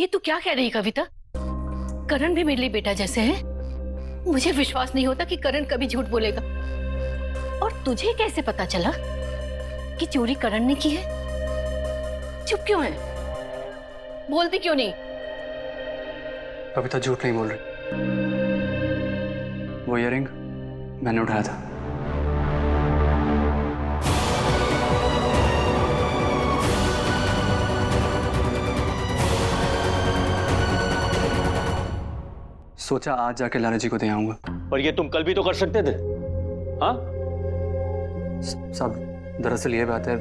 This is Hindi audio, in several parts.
ये तू क्या कह रही है कविता? करण भी मेरे लिए बेटा जैसे है। मुझे विश्वास नहीं होता कि करण कभी झूठ बोलेगा। और तुझे कैसे पता चला कि चोरी करण ने की है? चुप क्यों है? बोलती क्यों नहीं? कविता झूठ नहीं बोल रही। वो इयररिंग मैंने उठाया था। सोचा आज जाके लाला जी को दे आऊंगा। पर ये तुम कल भी तो कर सकते थे। हाँ साहब, दरअसल ये बात है,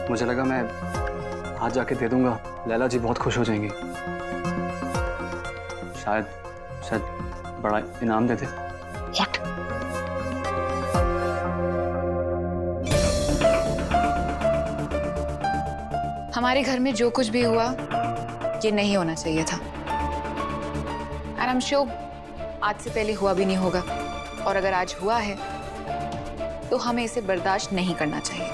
मुझे लगा मैं आज जाके दे दूंगा, लैला जी बहुत खुश हो जाएंगी। शायद बड़ा इनाम देते। What? हमारे घर में जो कुछ भी हुआ ये नहीं होना चाहिए था। और I'm sure आज से पहले हुआ भी नहीं होगा। और अगर आज हुआ है तो हमें इसे बर्दाश्त नहीं करना चाहिए।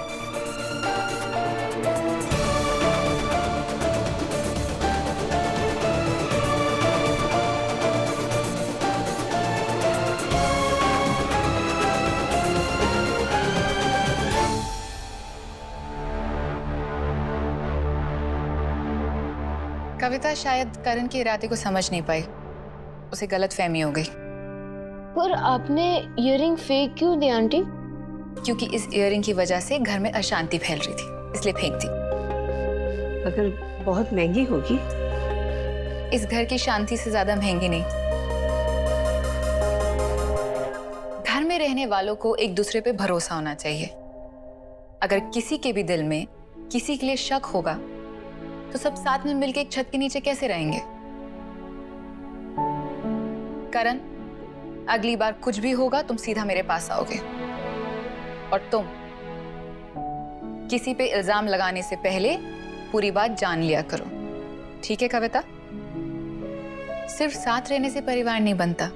कविता शायद करण के इरादे को समझ नहीं पाई, उसे गलतफहमी हो गई। पर आपने इयररिंग फेंक क्यों दी आंटी? क्योंकि इस इयररिंग की वजह से घर में अशांति फैल रही थी, इसलिए फेंक दी। अगर बहुत महंगी होगी? इस घर की शांति से ज्यादा महंगी नहीं। घर में रहने वालों को एक दूसरे पे भरोसा होना चाहिए। अगर किसी के भी दिल में किसी के लिए शक होगा तो सब साथ में मिलकर एक छत के नीचे कैसे रहेंगे? करण, अगली बार कुछ भी होगा तुम सीधा मेरे पास आओगे। और तुम किसी पे इल्जाम लगाने से पहले पूरी बात जान लिया करो, ठीक है कविता? सिर्फ साथ रहने से परिवार नहीं बनता।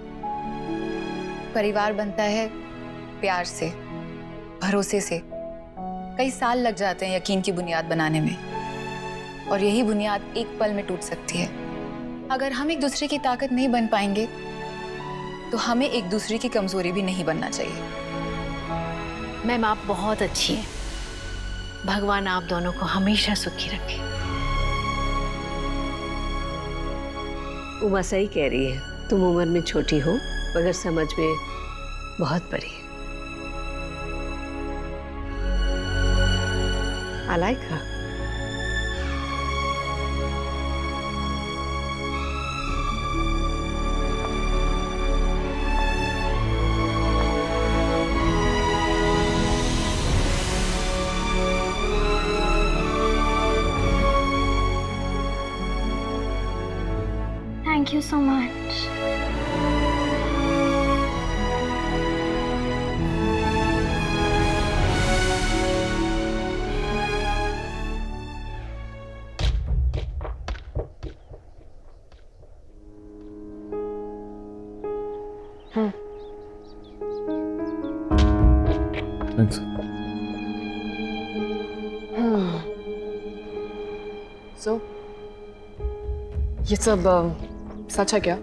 परिवार बनता है प्यार से, भरोसे से। कई साल लग जाते हैं यकीन की बुनियाद बनाने में, और यही बुनियाद एक पल में टूट सकती है। अगर हम एक दूसरे की ताकत नहीं बन पाएंगे तो हमें एक दूसरे की कमजोरी भी नहीं बनना चाहिए। मैम, आप बहुत अच्छी हैं। भगवान आप दोनों को हमेशा सुखी रखे। उमा सही कह रही है, तुम उम्र में छोटी हो मगर समझ में बहुत बड़ी है। I like her. Thank you so much. Thanks. So, ये सब सच है क्या?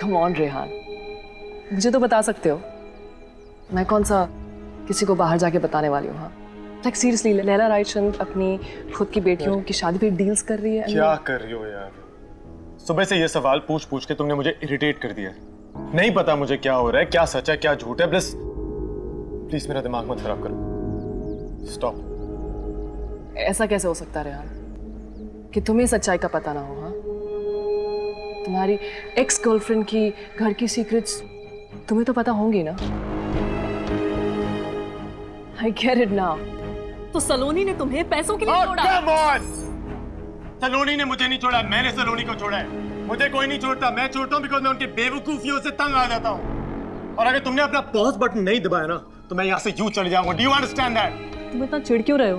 Come on रेहान, मुझे तो बता सकते हो। मैं कौन सा किसी को बाहर जाके बताने वाली हूँ? हाँ, लाइक सीरियसली, लैला रायचंद अपनी खुद की बेटियों की शादी पे डील्स कर रही है। क्या कर रही हो यार? सुबह से ये सवाल पूछ पूछ के तुमने मुझे इरिटेट कर दिया। नहीं पता मुझे क्या हो रहा है, क्या सच है क्या झूठ है। प्लीज मेरा दिमाग मत खराब करो। स्टॉप। ऐसा कैसे हो सकता है रेहान कि तुम्हें सच्चाई का पता ना हो? हाँ, तुम्हारी एक्स गर्लफ्रेंड की घर की सीक्रेट्स तुम्हें तो पता होंगी ना? I get it now. तो सलोनी ने तुम्हें पैसों के लिए छोड़ा? come on! सलोनी ने मुझे नहीं छोड़ा, मैंने सलोनी को छोड़ा है। मुझे कोई नहीं छोड़ता, मैं छोड़ता हूँ बिकॉज़ मैं उनकी बेवकूफियों से तंग आ जाता हूँ। और अगर तुमने अपना पॉज बटन नहीं दबाया ना तो मैं यहाँ से यूं चले जाऊंगा। Do you understand that? तुम इतना चिढ़ क्यों रहे हो?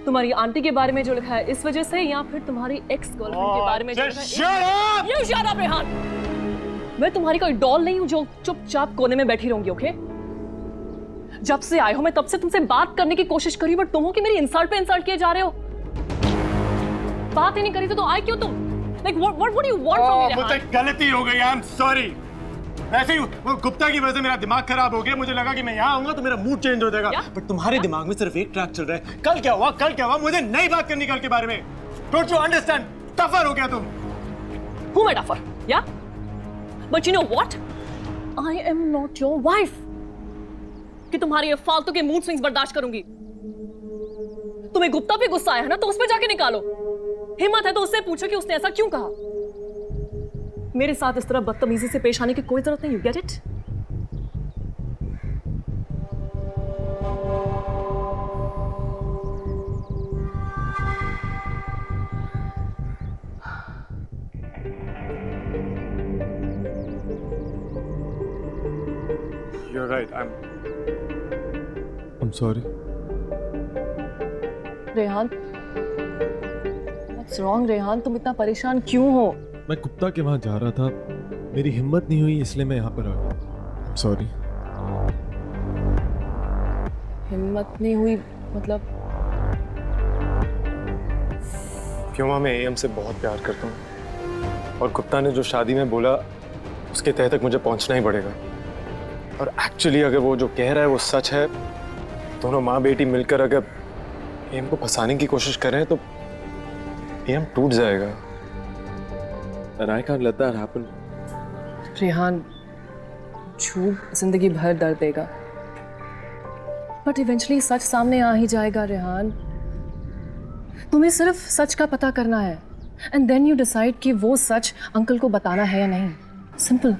तुम्हारी आंटी के बारे में जो लिखा है इस वजह से, या फिर तुम्हारी एक्स गर्लफ्रेंड के बारे में जो लिखा है? Shut up! You shut up, Rehan. मैं तुम्हारी कोई डॉल नहीं हूँ जो चुपचाप कोने में बैठी रहूंगी, ओके? जब से आए हो मैं तब से तुमसे बात करने की कोशिश करी, बट तुम हो कि मेरी इंसल्ट पे इंसल्ट किए जा रहे हो। बात ही नहीं करी तो आए क्यों तुम? Like what do you want from me? मुझसे गलती हो गई, आई एम सॉरी। ऐसे ही वो गुप्ता की वजह से मेरा दिमाग खराब हो गया। मुझे लगा कि मैं यहाँ आऊंगा तो मेरा मूड चेंज हो जाएगा, बट तुम्हारे दिमाग में सिर्फ एक ट्रैक चल रहा है। कल क्या हुआ, कल क्या हुआ, मुझे नहीं बात करनी कल के बारे में। Don't you understand? टफर हो गया तुम। Who am I tougher? Yeah? But you know what? I am not your wife. कि तुम्हारी ये फालतू के मूड स्विंग्स बर्दाश्त करूंगी। तुम्हें गुप्ता पे गुस्सा आया है ना, तो उस पे जाके निकालो। हिम्मत है तो उससे पूछो कि उसने ऐसा क्यों कहा। मेरे साथ इस तरह बदतमीजी से पेश आने की कोई जरूरत नहीं। You get it? You're right. I'm sorry. Rehan, what's wrong Rehan? तुम इतना परेशान क्यों हो? मैं गुप्ता के वहां जा रहा था, मेरी हिम्मत नहीं हुई इसलिए मैं यहाँ पर आ गया। सॉरी। हिम्मत नहीं हुई मतलब? क्यों मां, मैं एम से बहुत प्यार करता हूँ और गुप्ता ने जो शादी में बोला उसके तह तक मुझे पहुंचना ही पड़ेगा। और एक्चुअली अगर वो जो कह रहा है वो सच है, दोनों माँ बेटी मिलकर अगर एम को फंसाने की कोशिश कर रहे हैं तो एम टूट जाएगा। And I can't let that happen. Rehan, झूठ जिंदगी भर दर्द देगा, बट इवेंचुअली सच सामने आ ही जाएगा। रेहान, तुम्हें सिर्फ सच का पता करना है, एंड देन यू डिसाइड कि वो सच अंकल को बताना है या नहीं। सिंपल।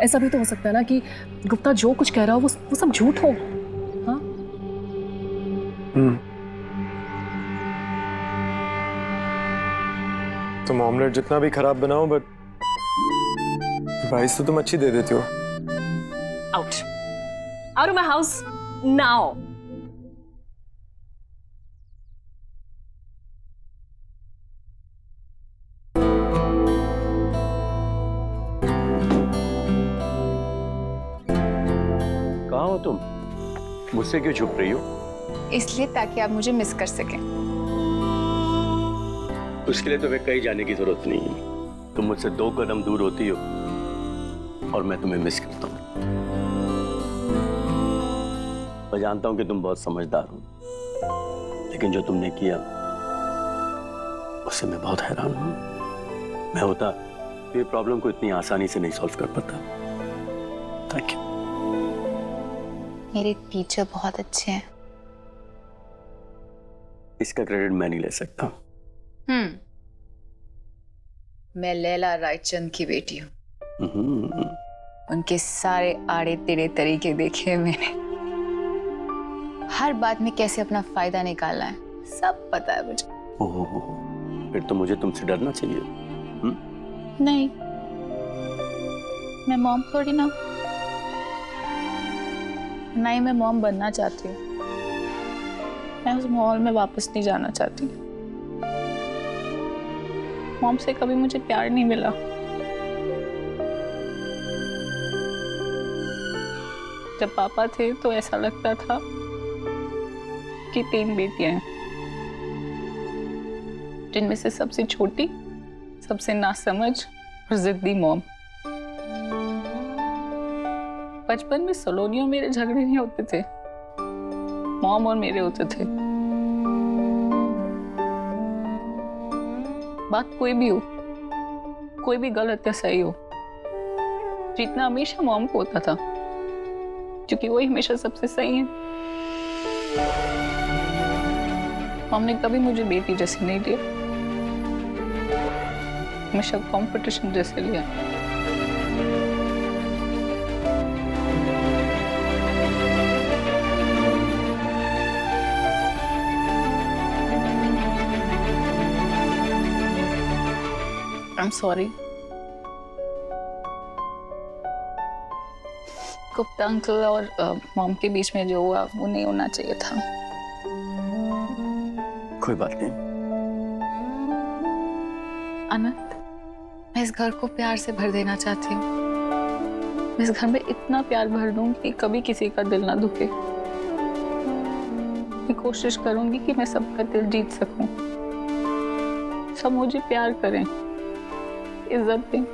ऐसा भी तो हो सकता है ना कि गुप्ता जो कुछ कह रहा हो वो सब झूठ हो। हाँ? तुम ऑमलेट जितना भी खराब बनाओ, बट प्राइस तो तुम अच्छी दे देती हो। Out. Out of my house now. कहाँ हो तुम? मुझसे क्यों छुप रही हो? इसलिए ताकि आप मुझे मिस कर सकें। उसके लिए तुम्हें कहीं जाने की जरूरत नहीं है। तुम मुझसे 2 कदम दूर होती हो और मैं तुम्हें मिस करता हूँ। मैं जानता हूँ कि तुम बहुत समझदार हो, लेकिन जो तुमने किया उससे मैं बहुत हैरान हूँ। मैं होता तो ये प्रॉब्लम को इतनी आसानी से नहीं सॉल्व कर पाता। Thank you. मेरे टीचर बहुत अच्छे हैं। इसका क्रेडिट मैं नहीं ले सकता। मैं लैला रायचंद की बेटी हूँ। उनके सारे आड़े टेढ़े तरीके देखे मैंने। हर बात में कैसे अपना फायदा निकालना है सब पता है मुझे। ओह, फिर तो मुझे तुमसे डरना चाहिए। नहीं, मैं मॉम थोड़ी ना, नहीं मैं मॉम बनना चाहती हूँ। मैं उस माहौल में वापस नहीं जाना चाहती। मॉम से कभी मुझे प्यार नहीं मिला। जब पापा थे तो ऐसा लगता था कि 3 बेटियां हैं, जिनमें से सबसे छोटी, सबसे नासमझ और जिद्दी मॉम। बचपन में सलोनी और मेरे झगड़े नहीं होते थे, मॉम और मेरे होते थे। बात कोई भी हो, कोई भी गलत या सही हो, जीतना हमेशा मॉम को होता था, क्योंकि वही हमेशा सबसे सही है। मॉम ने कभी मुझे बेटी जैसे नहीं लिया, हमेशा कंपटीशन जैसे लिया। I'm sorry. गुप्ता अंकल और मॉम के बीच में जो हुआ वो नहीं होना चाहिए था। कोई बात नहीं। अनंत, मैं इस घर को प्यार से भर देना चाहती हूँ। मैं इस घर में इतना प्यार भर दूंगी कि कभी किसी का दिल ना दुखे। मैं कोशिश करूंगी कि मैं सबका दिल जीत सकूं, सब मुझे प्यार करें, इज्जत दें।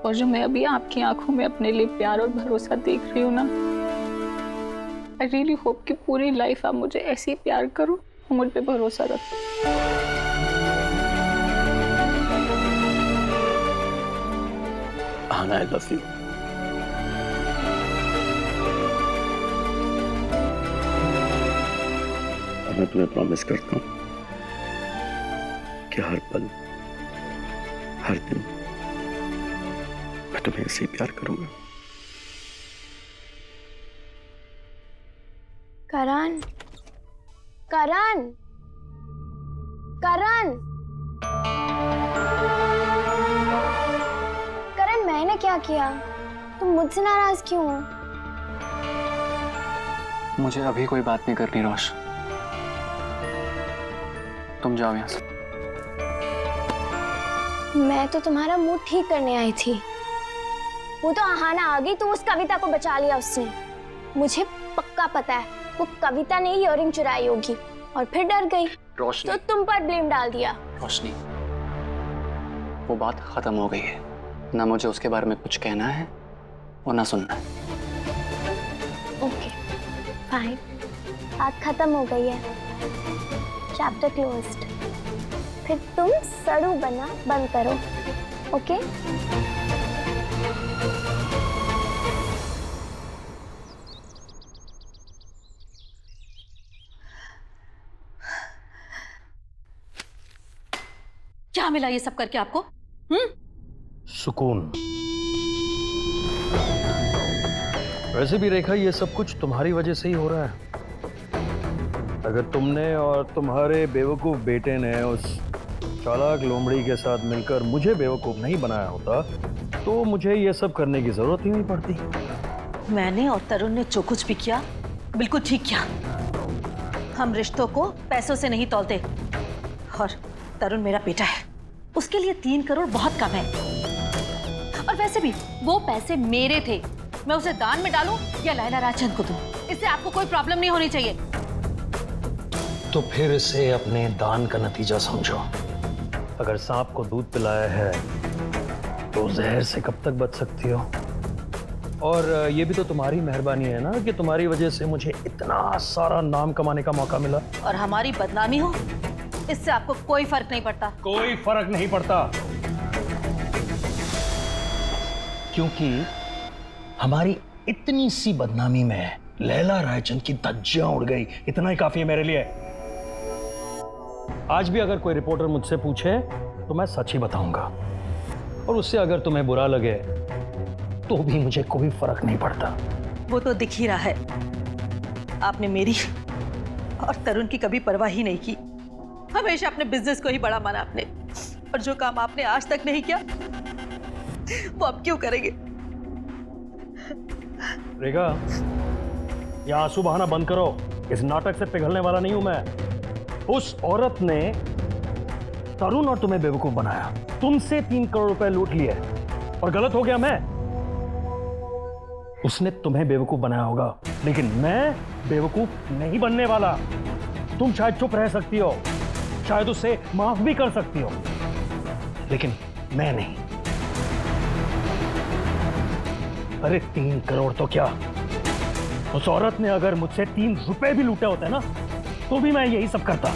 और जो मैं अभी आपकी आंखों में अपने लिए प्यार और भरोसा देख रही हूँ ना, आई रियली होप कि पूरी लाइफ आप मुझे ऐसे ही प्यार करो और मुझ पे भरोसा रखो। आना, आई लव यू। और मैं तुम्हें प्रॉमिस करता हूं कि हर पल, हर दिन मैं तुम्हें ऐसे ही प्यार करूंगा। करण, करण, करण, करण, मैंने क्या किया? तुम मुझसे नाराज क्यों हो? मुझे अभी कोई बात नहीं करनी रोश, तुम जाओ यहाँ से। मैं तो तुम्हारा मूड ठीक करने आई थी। वो तो आहाना आ गई तो उस कविता को बचा लिया उसने। मुझे पक्का पता है वो कविता ने इयररिंग चुराई होगी और फिर डर गई रोशनी, तो तुम पर ब्लेम डाल दिया। रोशनी, वो बात खत्म हो गई है। ना मुझे उसके बारे में कुछ कहना है और ना सुनना है। ओके, फाइन, बात खत्म हो गई है, चैप्टर क्लोज्ड। फिर तुम सड़ू बना बंद करो, ओके? क्या मिला ये सब करके आपको? सुकून। वैसे भी रेखा, ये सब कुछ तुम्हारी वजह से ही हो रहा है। अगर तुमने और तुम्हारे बेवकूफ बेटे ने उस चालाक लोमड़ी के साथ मिलकर मुझे बेवकूफ नहीं बनाया होता तो मुझे ये सब करने की जरूरत ही नहीं पड़ती। मैंने और तरुण ने जो कुछ भी किया बिल्कुल ठीक किया। हम रिश्तों को पैसों से नहीं तौलते और तरुण मेरा बेटा है, उसके लिए 3 करोड़ बहुत कम है। और वैसे भी वो पैसे मेरे थे, मैं उसे दान में डालूं या लैला राजचंद को दूं, इससे आपको कोई प्रॉब्लम नहीं होनी चाहिए। तो फिर इसे अपने दान का नतीजा समझो। अगर सांप को दूध पिलाया है तो जहर से कब तक बच सकती हो? और ये भी तो तुम्हारी मेहरबानी है ना कि तुम्हारी वजह से मुझे इतना सारा नाम कमाने का मौका मिला। और हमारी बदनामी हो इससे आपको कोई फर्क नहीं पड़ता। कोई फर्क नहीं पड़ता, क्योंकि हमारी इतनी सी बदनामी में लैला रायचंद की धज्जियां उड़ गई। इतना ही काफी है मेरे लिए। आज भी अगर कोई रिपोर्टर मुझसे पूछे तो मैं सच ही बताऊंगा, और उससे अगर तुम्हें बुरा लगे तो भी मुझे कोई फर्क नहीं पड़ता। वो तो दिख ही रहा है, आपने मेरी और तरुण की कभी परवाह ही नहीं की। हमेशा अपने बिजनेस को ही बड़ा माना आपने, और जो काम आपने आज तक नहीं किया वो अब क्यों करेंगे? रेखा, ये आंसू बहाना बंद करो। इस नाटक से पिघलने वाला नहीं हूं मैं। उस औरत ने तरुण और तुम्हें बेवकूफ बनाया, तुमसे 3 करोड़ रुपए लूट लिए, और गलत हो गया मैं। उसने तुम्हें बेवकूफ बनाया होगा, लेकिन मैं बेवकूफ नहीं बनने वाला। तुम शायद चुप रह सकती हो, शायद उसे माफ भी कर सकती हो, लेकिन मैं नहीं। अरे 3 करोड़ तो क्या, उस औरत ने अगर मुझसे 3 रुपए भी लूटे होते ना तो भी मैं यही सब करता।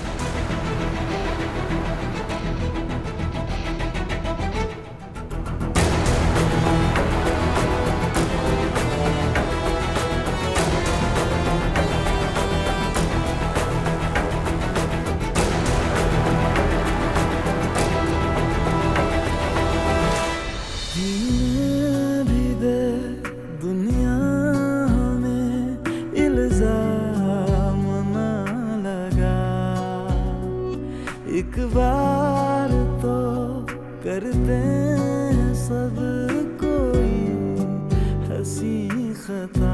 एक बार तो करते हैं सब कोई हंसी खता।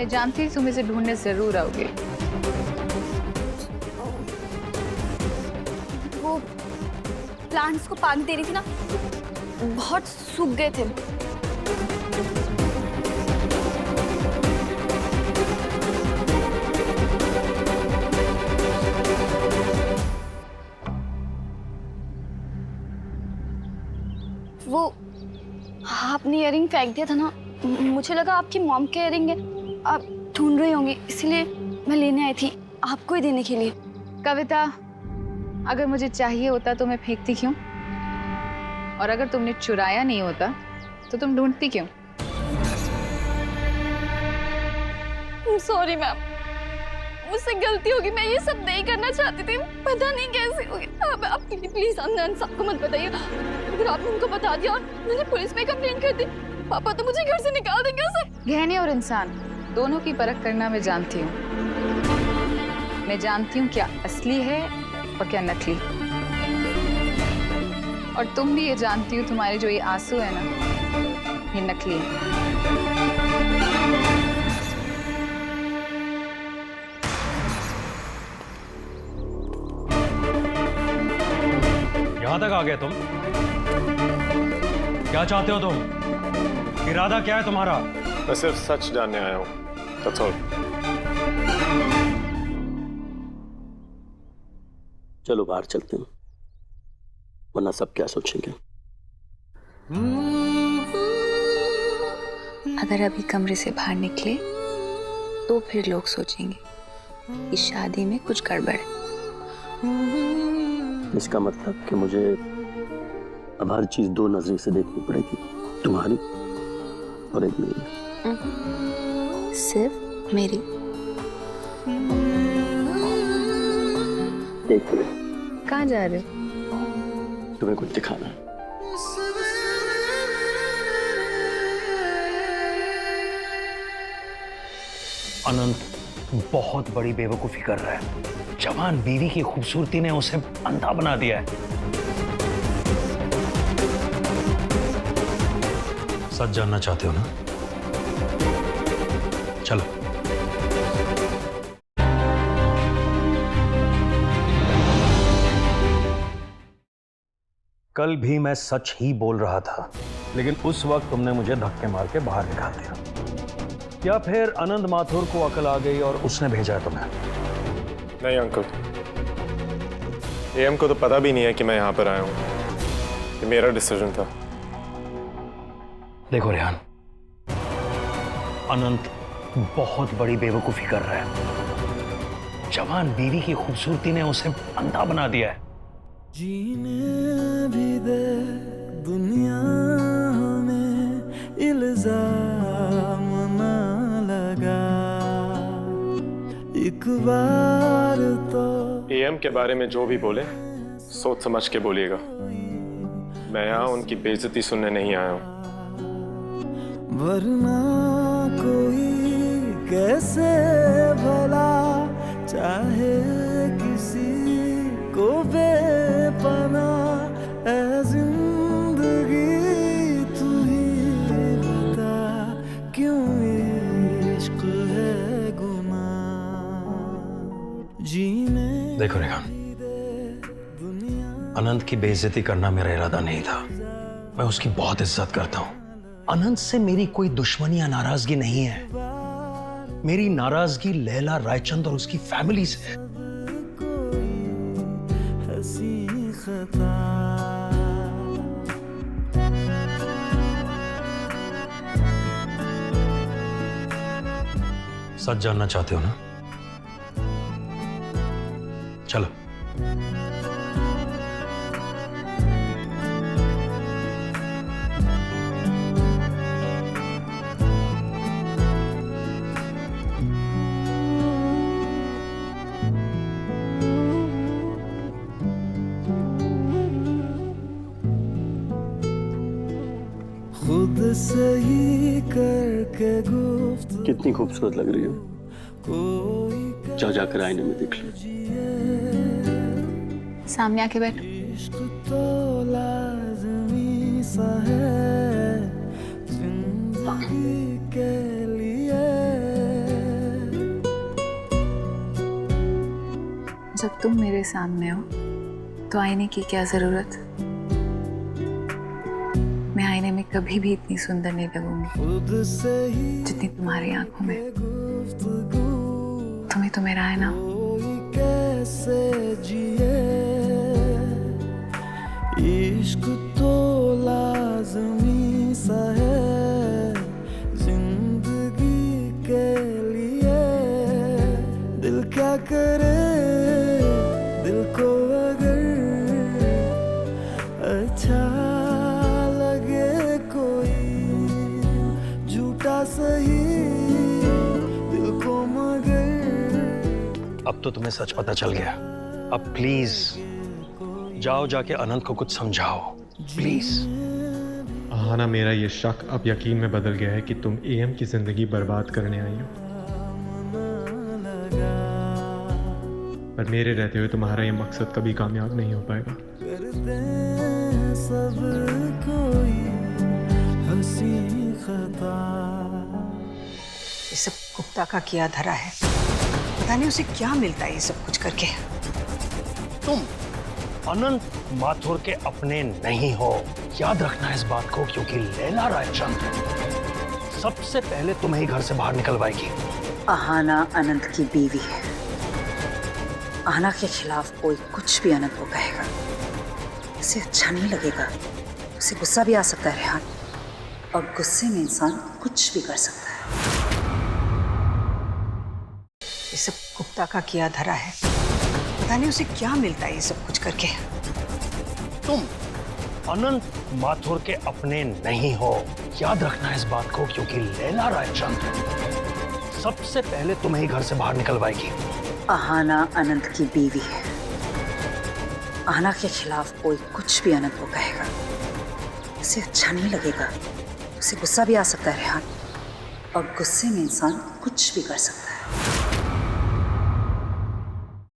मैं जानती थी तुम इसे ढूंढने जरूर आओगे। वो प्लांट्स को पानी दे रही थी ना, बहुत सूख गए थे। वो आपने इयररिंग फेंक दिया था ना, मुझे लगा आपकी मॉम के इयररिंग है, आप ढूंढ रही होंगी, इसलिए मैं लेने आई थी आपको ही देने के लिए। कविता, अगर मुझे चाहिए होता तो मैं फेंकती क्यों? और अगर तुमने चुराया नहीं होता तो तुम ढूंढती क्यों? सॉरी मैम, मुझसे गलती होगी, मैं ये सब नहीं करना चाहती थी, पता नहीं कैसे हो गया। आप प्लीज अनंत साहब को मत बताइए, अगर आपने उनको बता दिया और मैंने पुलिस में कंप्लेंट कर दी, पापा तो मुझे घर से निकाल देंगे सर। गहने और इंसान दोनों की परख करना मैं जानती हूँ। मैं जानती हूँ क्या असली है और क्या नकली। और तुम भी ये जानती हो तुम्हारे जो ये आंसू है ना, ये नकली है। यहां तक आ गए तुम? क्या चाहते हो तुम? इरादा क्या है तुम्हारा? मैं सिर्फ सच जानने आया हूँ, that's all। चलो बाहर चलते हैं, वरना सब क्या सोचेंगे। अगर अभी कमरे से बाहर निकले तो फिर लोग सोचेंगे कि शादी में कुछ गड़बड़ है। इसका मतलब कि मुझे अब हर चीज दो नजरों से देखनी पड़ेगी, तुम्हारी और एक मेरी। सिर्फ मेरी? एक मिनट। कहाँ जा रहे हो? तुम्हें कुछ दिखाना है। अनंत बहुत बड़ी बेवकूफी कर रहा है। जवान बीवी की खूबसूरती ने उसे अंधा बना दिया है। सच जानना चाहते हो ना? चलो। कल भी मैं सच ही बोल रहा था, लेकिन उस वक्त तुमने मुझे धक्के मार के बाहर निकाल दिया। या फिर आनंद माथुर को अकल आ गई और उसने भेजा है तुम्हें? नहीं अंकल, एएम को तो पता भी नहीं है कि मैं यहाँ पर आया हूँ, ये मेरा डिसीजन था। देखो रेहान, अनंत बहुत बड़ी बेवकूफी कर रहा है। जवान बीवी की खूबसूरती ने उसे अंधा बना दिया है। जीने भी दे दुनिया हमें इल्जाम ना लगा, एक बार तो एएम के बारे में जो भी बोले सोच समझ के बोलिएगा। मैं यहाँ उनकी बेइज्जती सुनने नहीं आया हूँ। वरना कोई कैसे भला चाहे किसी को बेपना ऐ जिंदगी, तू ही बता क्यों इश्क है गुनाह जीने। देखो रेहान, अनंत की बेइज्जती करना मेरा इरादा नहीं था। मैं उसकी बहुत इज्जत करता हूँ। अनंत से मेरी कोई दुश्मनी या नाराजगी नहीं है। मेरी नाराजगी लैला रायचंद और उसकी फैमिली से। हंसी खता सच जानना चाहते हो ना? चलो। खुद से ही करके गुफ्त कितनी खूबसूरत लग रही हो। कोई जाओ जाकर आईने में देख लो। सामने आके बैठो। इश्क तो लाज़मी सा है जिंदगी के लिए, तुम मेरे सामने हो तो आईने की क्या जरूरत। मैं आईने में कभी भी इतनी सुंदर नहीं लगूंगी जितनी तुम्हारी आंखों में। तुम ही तो मेरा है ना। कैसे जिए इश्क तो लाज़मी सा है जिंदगी के लिए। दिल क्या करे दिल को अगर अच्छा लगे कोई झूठा सही दिल को मगर। अब तो तुम्हें सच पता चल गया। अब प्लीज जाओ, जाके अनंत को कुछ समझाओ प्लीज। आहाना, मेरा ये शक अब यकीन में बदल गया है कि तुम एएम की जिंदगी बर्बाद करने आई हो। पर मेरे रहते हुए तुम्हारा ये मकसद कभी कामयाब नहीं हो पाएगा। सब कोई हंसी खता। ये सब गुप्ता का किया धरा है। पता नहीं उसे क्या मिलता है ये सब कुछ करके। तुम अनंत माथुर के अपने नहीं हो, याद रखना इस बात को, क्योंकि लैला रायचंद सबसे पहले तुम्हें ही घर से बाहर निकलवाएगी। आहाना अनंत की बीवी है। आहाना के खिलाफ कोई कुछ भी अनंत को कहेगा उसे अच्छा नहीं लगेगा। उसे गुस्सा भी आ सकता है रेहान, और गुस्से में इंसान कुछ भी कर सकता है। ये सब गुप्ता का किया धरा है। पता नहीं उसे क्या मिलता है ये सब कुछ करके। तुम अनंत माथुर के अपने नहीं हो, याद रखना इस बात को, क्योंकि लैला रायचंद सबसे पहले तुम्हें ही घर से बाहर निकलवाएगी। आहाना अनंत की बीवी है। आहाना के खिलाफ कोई कुछ भी अनंत को कहेगा उसे अच्छा नहीं लगेगा। उसे गुस्सा भी आ सकता है रेहान, और गुस्से में इंसान कुछ भी कर सकता है।